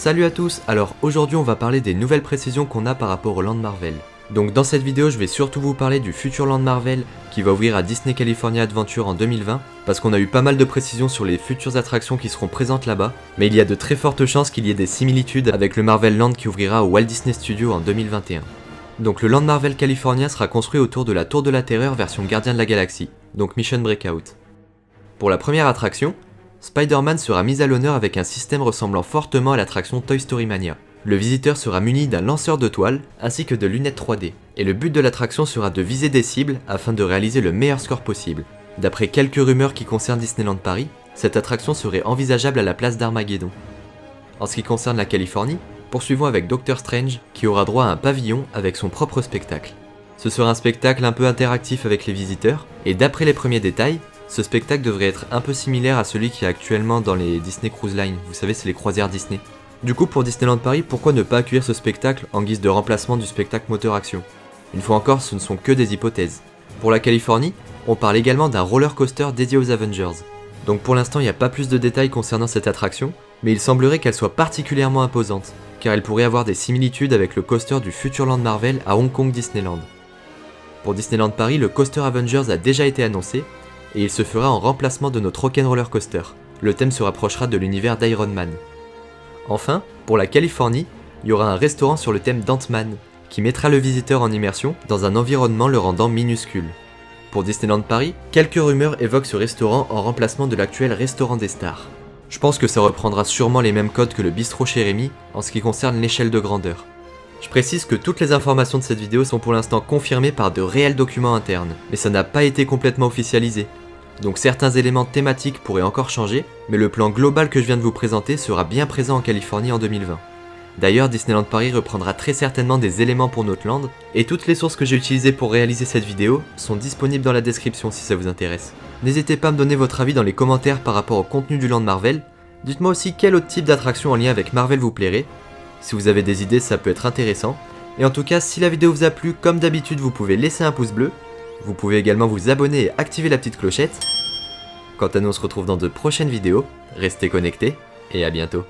Salut à tous, alors aujourd'hui on va parler des nouvelles précisions qu'on a par rapport au Land Marvel. Donc dans cette vidéo je vais surtout vous parler du futur Land Marvel qui va ouvrir à Disney California Adventure en 2020, parce qu'on a eu pas mal de précisions sur les futures attractions qui seront présentes là-bas, mais il y a de très fortes chances qu'il y ait des similitudes avec le Marvel Land qui ouvrira au Walt Disney Studios en 2021. Donc le Land Marvel California sera construit autour de la Tour de la Terreur version Gardien de la Galaxie, donc Mission Breakout. Pour la première attraction, Spider-Man sera mis à l'honneur avec un système ressemblant fortement à l'attraction Toy Story Mania. Le visiteur sera muni d'un lanceur de toile ainsi que de lunettes 3D, et le but de l'attraction sera de viser des cibles afin de réaliser le meilleur score possible. D'après quelques rumeurs qui concernent Disneyland Paris, cette attraction serait envisageable à la place d'Armageddon. En ce qui concerne la Californie, poursuivons avec Doctor Strange qui aura droit à un pavillon avec son propre spectacle. Ce sera un spectacle un peu interactif avec les visiteurs, et d'après les premiers détails, ce spectacle devrait être un peu similaire à celui qui est actuellement dans les Disney Cruise Line, vous savez c'est les croisières Disney. Du coup pour Disneyland Paris, pourquoi ne pas accueillir ce spectacle en guise de remplacement du spectacle moteur action? Une fois encore, ce ne sont que des hypothèses. Pour la Californie, on parle également d'un roller coaster dédié aux Avengers. Donc pour l'instant il n'y a pas plus de détails concernant cette attraction, mais il semblerait qu'elle soit particulièrement imposante, car elle pourrait avoir des similitudes avec le coaster du futur Land Marvel à Hong Kong Disneyland. Pour Disneyland Paris, le coaster Avengers a déjà été annoncé, et il se fera en remplacement de notre Rock'n'Roller Coaster. Le thème se rapprochera de l'univers d'Iron Man. Enfin, pour la Californie, il y aura un restaurant sur le thème d'Ant-Man, qui mettra le visiteur en immersion dans un environnement le rendant minuscule. Pour Disneyland Paris, quelques rumeurs évoquent ce restaurant en remplacement de l'actuel restaurant des stars. Je pense que ça reprendra sûrement les mêmes codes que le bistrot chez Rémi en ce qui concerne l'échelle de grandeur. Je précise que toutes les informations de cette vidéo sont pour l'instant confirmées par de réels documents internes, mais ça n'a pas été complètement officialisé. Donc certains éléments thématiques pourraient encore changer, mais le plan global que je viens de vous présenter sera bien présent en Californie en 2020. D'ailleurs, Disneyland Paris reprendra très certainement des éléments pour notre land, et toutes les sources que j'ai utilisées pour réaliser cette vidéo sont disponibles dans la description si ça vous intéresse. N'hésitez pas à me donner votre avis dans les commentaires par rapport au contenu du Land Marvel. Dites-moi aussi quel autre type d'attraction en lien avec Marvel vous plairait. Si vous avez des idées, ça peut être intéressant. Et en tout cas, si la vidéo vous a plu, comme d'habitude, vous pouvez laisser un pouce bleu. Vous pouvez également vous abonner et activer la petite clochette. Quant à nous, on se retrouve dans de prochaines vidéos. Restez connectés et à bientôt.